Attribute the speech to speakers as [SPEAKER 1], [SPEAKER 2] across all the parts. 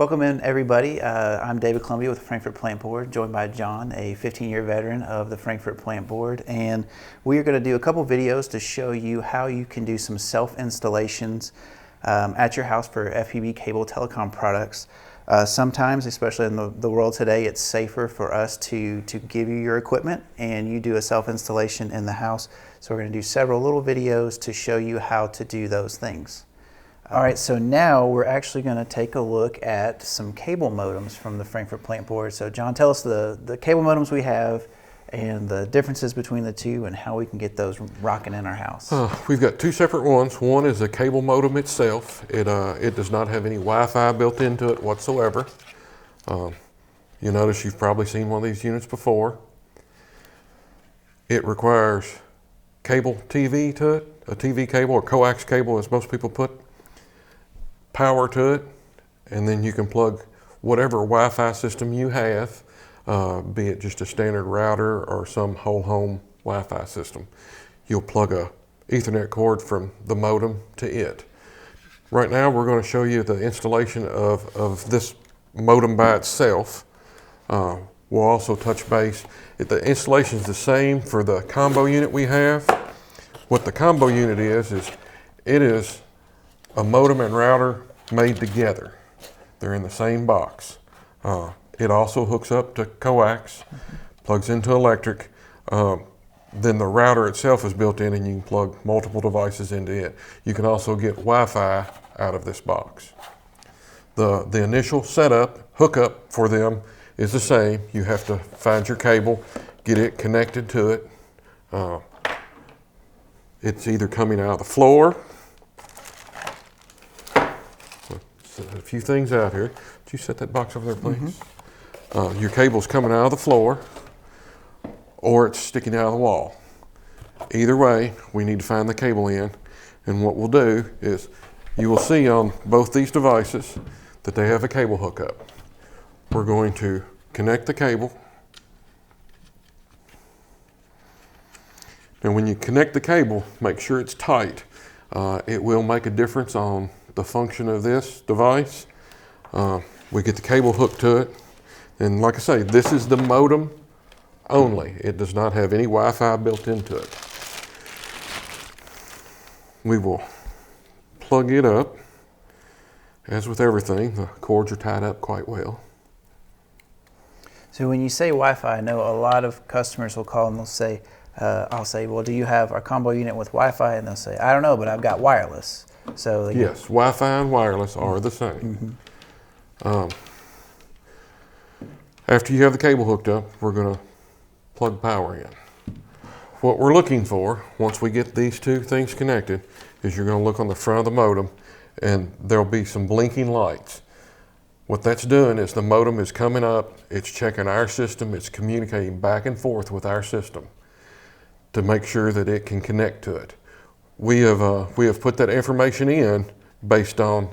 [SPEAKER 1] Welcome in, everybody. I'm David Columbia with the Frankfurt Plant Board, joined by John, a 15-year veteran of the Frankfurt Plant Board, and we are going to do a couple videos to show you how you can do some self-installations at your house for FPB cable telecom products. Sometimes, especially in the world today, it's safer for us to give you your equipment and you do a self-installation in the house. So we're going to do several little videos to show you how to do those things. All right, so now we're actually going to take a look at some cable modems from the Frankfurt Plant Board. So John, tell us the cable modems we have and the differences between the two and how we can get those rocking in our house.
[SPEAKER 2] We've got two separate ones. One is a cable modem itself. It does not have any Wi-Fi built into it whatsoever. You notice you've probably seen one of these units before. It requires cable TV to it, a TV cable or coax cable as most people put power to it, and then you can plug whatever Wi-Fi system you have, be it just a standard router or some whole home Wi-Fi system. You'll plug a Ethernet cord from the modem to it. Right now we're going to show you the installation of this modem by itself. We'll also touch base. The installation is the same for the combo unit we have. What the combo unit is it is a modem and router made together. They're in the same box. It also hooks up to coax, plugs into electric. Then the router itself is built in and you can plug multiple devices into it. You can also get Wi-Fi out of this box. The initial setup, hookup for them is the same. You have to find your cable, get it connected to it. It's either coming out of the floor. A few things out here. Could you set that box over there, please? Your cable's coming out of the floor, or it's sticking out of the wall. Either way, we need to find the cable in, and what we'll do is you will see on both these devices that they have a cable hookup. We're going to connect the cable. Now when you connect the cable, make sure it's tight. It will make a difference on the function of this device. We get the cable hooked to it, and like I say, this is the modem only. It does not have any Wi-Fi built into it. We will plug it up. As with everything, the cords are tied up quite well.
[SPEAKER 1] So when you say Wi-Fi, I know a lot of customers will call and they'll say, I'll say, well, do you have our combo unit with Wi-Fi? And they'll say, I don't know, but I've got wireless. So
[SPEAKER 2] yes, Wi-Fi and wireless are the same. After you have the cable hooked up, we're going to plug power in. What we're looking for, once we get these two things connected, is you're going to look on the front of the modem and there'll be some blinking lights. What that's doing is the modem is coming up, it's checking our system, it's communicating back and forth with our system to make sure that it can connect to it. We have put that information in based on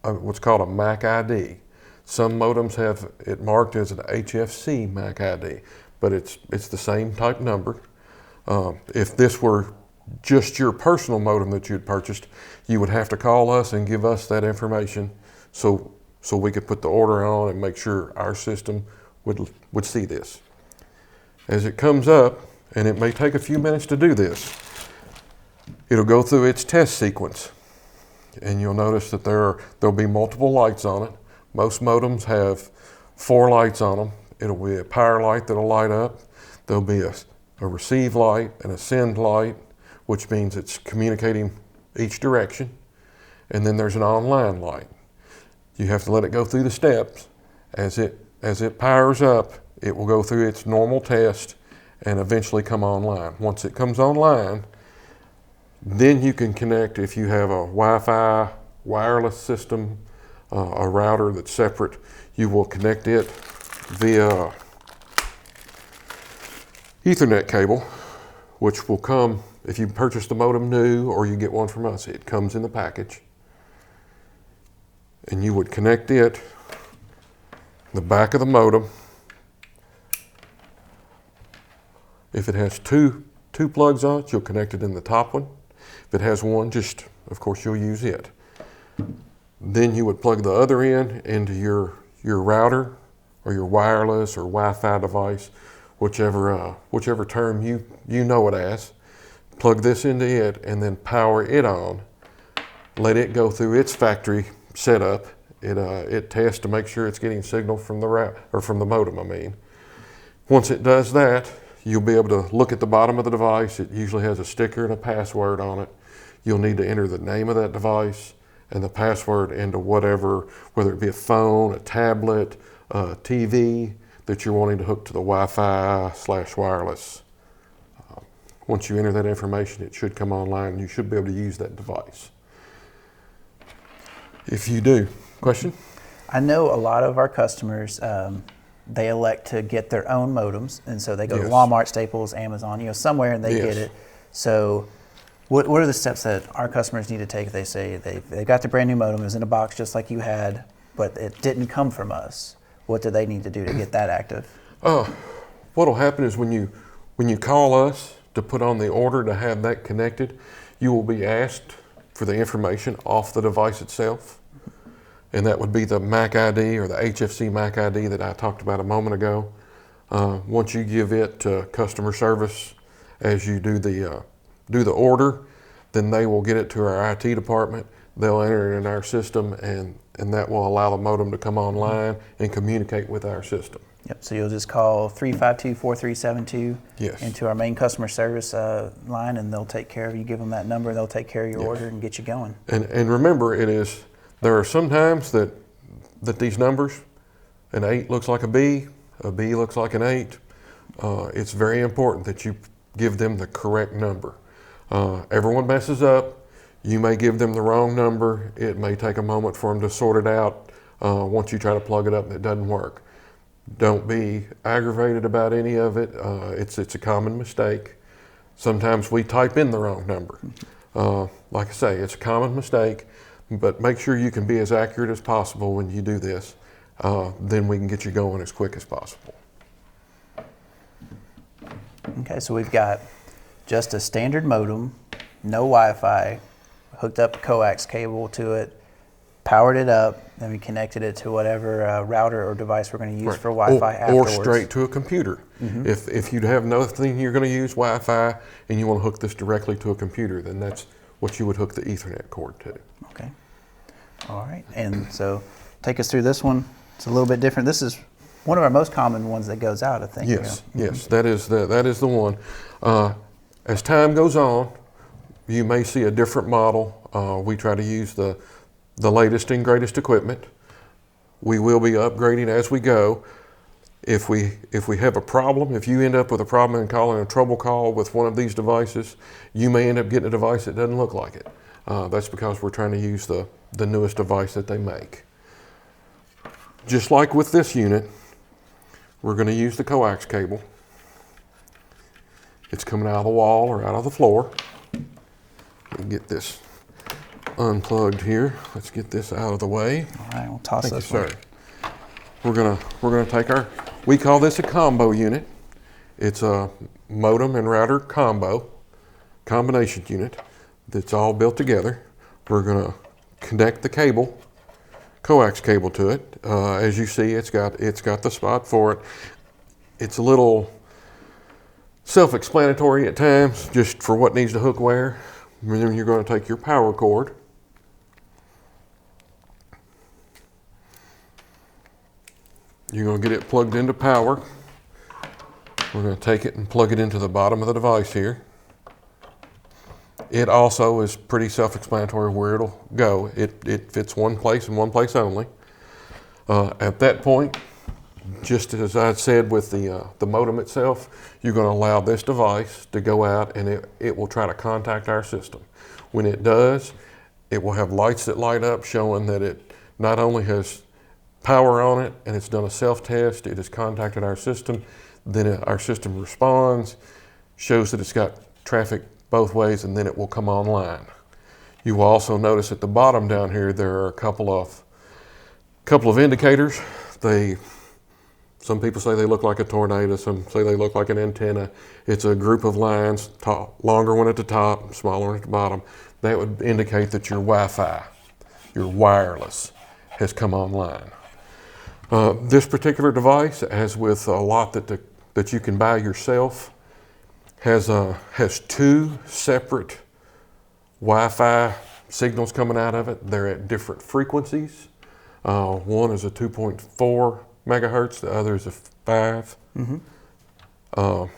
[SPEAKER 2] what's called a MAC ID. Some modems have it marked as an HFC MAC ID, but it's the same type number. If this were just your personal modem that you'd purchased, you would have to call us and give us that information so we could put the order on and make sure our system would see this. As it comes up, and it may take a few minutes to do this, it'll go through its test sequence. And you'll notice that there'll be multiple lights on it. Most modems have 4 lights on them. It'll be a power light that'll light up. There'll be a receive light and a send light, which means it's communicating each direction. And then there's an online light. You have to let it go through the steps. As it powers up, it will go through its normal test and eventually come online. Once it comes online, then you can connect if you have a Wi-Fi wireless system, a router that's separate. You will connect it via Ethernet cable, which will come if you purchase the modem new or you get one from us. It comes in the package. And you would connect it, the back of the modem. If it has two plugs on it, you'll connect it in the top one. If it has one, of course, you'll use it. Then you would plug the other end into your router or your wireless or Wi-Fi device, whichever term you know it as. Plug this into it and then power it on. Let it go through its factory setup. It tests to make sure it's getting signal from the modem, I mean. Once it does that, you'll be able to look at the bottom of the device. It usually has a sticker and a password on it. You'll need to enter the name of that device and the password into whatever, whether it be a phone, a tablet, a TV that you're wanting to hook to the Wi-Fi/wireless. Once you enter that information, it should come online and you should be able to use that device. If you do. Question?
[SPEAKER 1] I know a lot of our customers, they elect to get their own modems, and so they go to Walmart, Staples, Amazon, somewhere, and they get it. So what are the steps that our customers need to take if they say they got the brand new modem, it was in a box just like you had, but it didn't come from us? What do they need to do to get that active?
[SPEAKER 2] What'll happen is when you call us to put on the order to have that connected, you will be asked for the information off the device itself. And that would be the MAC ID or the HFC MAC ID that I talked about a moment ago. Once you give it to customer service as you do the order, then they will get it to our IT department. They'll enter it in our system, and that will allow the modem to come online and communicate with our system.
[SPEAKER 1] Yep, so you'll just call 352-4372 into our main customer service line, and they'll take care of you. Give them that number, they'll take care of your order and get you going.
[SPEAKER 2] And remember, there are some times that these numbers, an 8 looks like a B looks like an 8. It's very important that you give them the correct number. Everyone messes up. You may give them the wrong number. It may take a moment for them to sort it out once you try to plug it up and it doesn't work. Don't be aggravated about any of it. It's a common mistake. Sometimes we type in the wrong number. Like I say, it's a common mistake, but make sure you can be as accurate as possible when you do this. Then we can get you going as quick as possible.
[SPEAKER 1] Okay, so we've got just a standard modem, no Wi-Fi, hooked up a coax cable to it, powered it up, then we connected it to whatever router or device we're going to use for Wi-Fi afterwards.
[SPEAKER 2] Or straight to a computer. If you have nothing you're going to use Wi-Fi and you want to hook this directly to a computer, then that's what you would hook the Ethernet cord to.
[SPEAKER 1] Okay. All right. And so take us through this one. It's a little bit different. This is one of our most common ones that goes out, I think.
[SPEAKER 2] Yes, yes, that is the one. As time goes on, you may see a different model. We try to use the latest and greatest equipment. We will be upgrading as we go. If we have a problem, if you end up with a problem and calling a trouble call with one of these devices, you may end up getting a device that doesn't look like it. That's because we're trying to use the newest device that they make. Just like with this unit, we're going to use the coax cable. It's coming out of the wall or out of the floor. Let me get this unplugged here. Let's get this out of the way.
[SPEAKER 1] All right, we'll toss this one.
[SPEAKER 2] Sir. We're gonna take we call this a combo unit. It's a modem and router combination unit that's all built together. We're gonna connect the coax cable to it. As you see, it's got the spot for it. It's a little self-explanatory at times, just for what needs to hook where. And then you're going to take your power cord. You're going to get it plugged into power. We're going to take it and plug it into the bottom of the device here. It also is pretty self-explanatory where it'll go. It fits one place and one place only. At that point, just as I said with the modem itself, you're going to allow this device to go out and it will try to contact our system. When it does, it will have lights that light up showing that it not only has power on it and it's done a self-test, it has contacted our system, then our system responds, shows that it's got traffic both ways, and then it will come online. You will also notice at the bottom down here there are a couple of indicators. Some people say they look like a tornado, some say they look like an antenna. It's a group of lines, longer one at the top, smaller one at the bottom. That would indicate that you're Wi-Fi. your wireless has come online. This particular device, as with a lot that you can buy yourself, has two separate Wi-Fi signals coming out of it. They're at different frequencies. One is a 2.4 megahertz, the other is a 5. Sorry,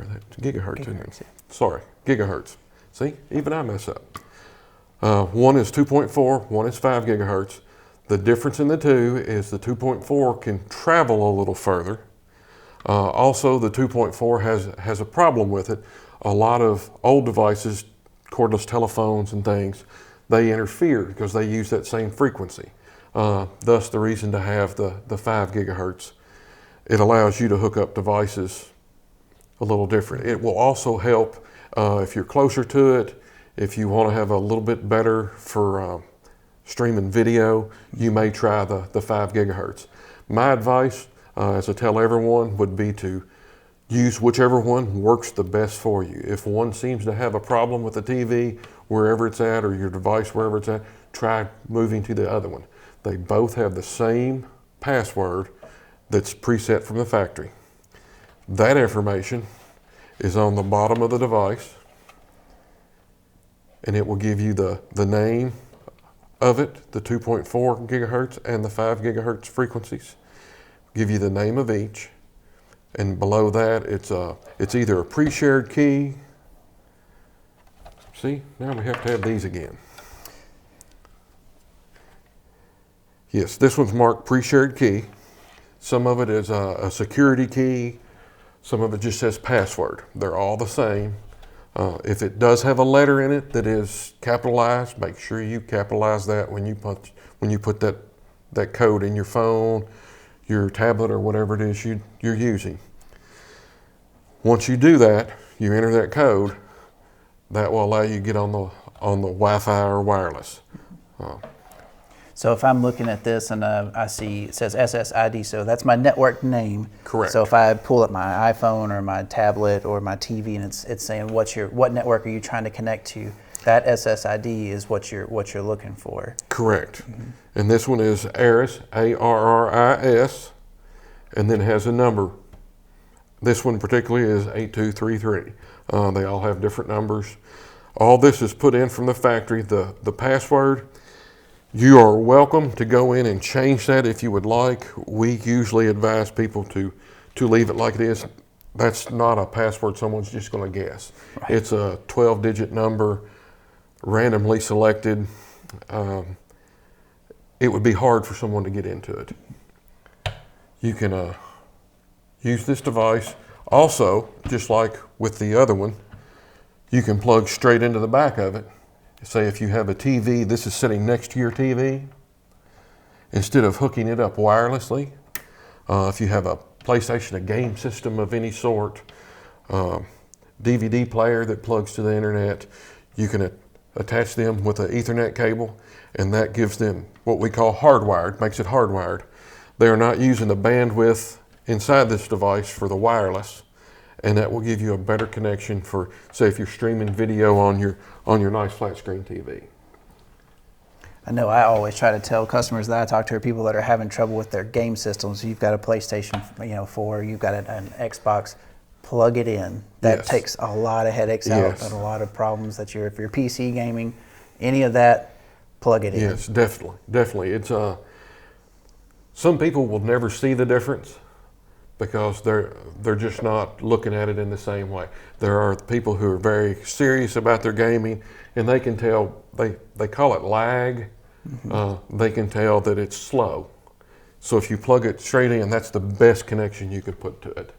[SPEAKER 2] that's gigahertz, isn't it? Sorry, gigahertz. See, even I mess up. One is 2.4, one is 5 gigahertz. The difference in the two is the 2.4 can travel a little further. Also, the 2.4 has a problem with it. A lot of old devices, cordless telephones and things, they interfere because they use that same frequency. Thus the reason to have the 5 gigahertz. It allows you to hook up devices a little different. It will also help if you're closer to it, if you want to have a little bit better for streaming video, you may try the 5 gigahertz. My advice, as I tell everyone, would be to use whichever one works the best for you. If one seems to have a problem with the TV, wherever it's at, or your device, wherever it's at, try moving to the other one. They both have the same password that's preset from the factory. That information is on the bottom of the device, and it will give you the name of it, the 2.4 gigahertz and the 5 gigahertz frequencies. Give you the name of each, and below that it's either a pre-shared key. See, now we have to have these again. Yes, this one's marked pre-shared key. Some of it is a security key. Some of it just says password. They're all the same. If it does have a letter in it that is capitalized, make sure you capitalize that when you put that code in your phone, your tablet, or whatever it is you're using. Once you do that, you enter that code. That will allow you to get on the Wi-Fi or wireless.
[SPEAKER 1] So if I'm looking at this and I see it says SSID, so that's my network name.
[SPEAKER 2] Correct.
[SPEAKER 1] So if I pull up my iPhone or my tablet or my TV and it's saying what network are you trying to connect to, that SSID is what you're looking for. Correct.
[SPEAKER 2] Mm-hmm. And this one is ARRIS, ARRIS, and then has a number. This one particularly is 8233. They all have different numbers. All this is put in from the factory. The password, you are welcome to go in and change that if you would like. We usually advise people to leave it like it is. That's not a password someone's just going to guess. Right. It's a 12-digit number, randomly selected. It would be hard for someone to get into it. You can use this device. Also, just like with the other one, you can plug straight into the back of it. Say if you have a TV, this is sitting next to your TV. Instead of hooking it up wirelessly, if you have a PlayStation, a game system of any sort, DVD player that plugs to the internet, you can attach them with an Ethernet cable, and that gives them what we call hardwired, makes it hardwired. They are not using the bandwidth inside this device for the wireless, and that will give you a better connection for, say, if you're streaming video on your nice flat screen TV.
[SPEAKER 1] I know I always try to tell customers that I talk to are people that are having trouble with their game systems. You've got a PlayStation 4, you've got an Xbox, plug it in. That
[SPEAKER 2] Yes.
[SPEAKER 1] takes a lot of headaches out
[SPEAKER 2] Yes.
[SPEAKER 1] and a lot of problems that if you're PC gaming, any of that, plug it in.
[SPEAKER 2] Yes, definitely. It's some people will never see the difference because they're just not looking at it in the same way. There are people who are very serious about their gaming, and they can tell, they call it lag. Mm-hmm. They can tell that it's slow. So if you plug it straight in, that's the best connection you could put to it.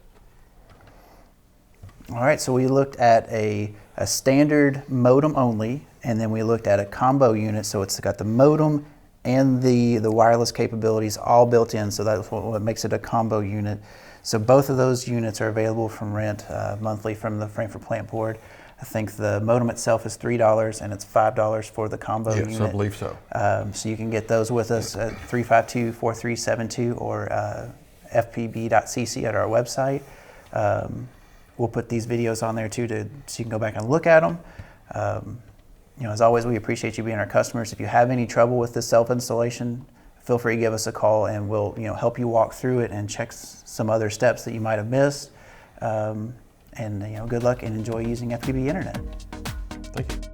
[SPEAKER 1] All right, so we looked at a standard modem only, and then we looked at a combo unit, so it's got the modem and the wireless capabilities all built in, so that's what makes it a combo unit. So both of those units are available from rent monthly from the Frankfurt Plant Board. I think the modem itself is $3 and it's $5 for the combo unit.
[SPEAKER 2] Yes, I believe so.
[SPEAKER 1] So you can get those with us at 352-4372 or fpb.cc at our website. We'll put these videos on there too so you can go back and look at them. as always, we appreciate you being our customers. If you have any trouble with this self-installation, feel free to give us a call, and we'll help you walk through it and check some other steps that you might have missed. And good luck and enjoy using FPB Internet.
[SPEAKER 2] Thank you.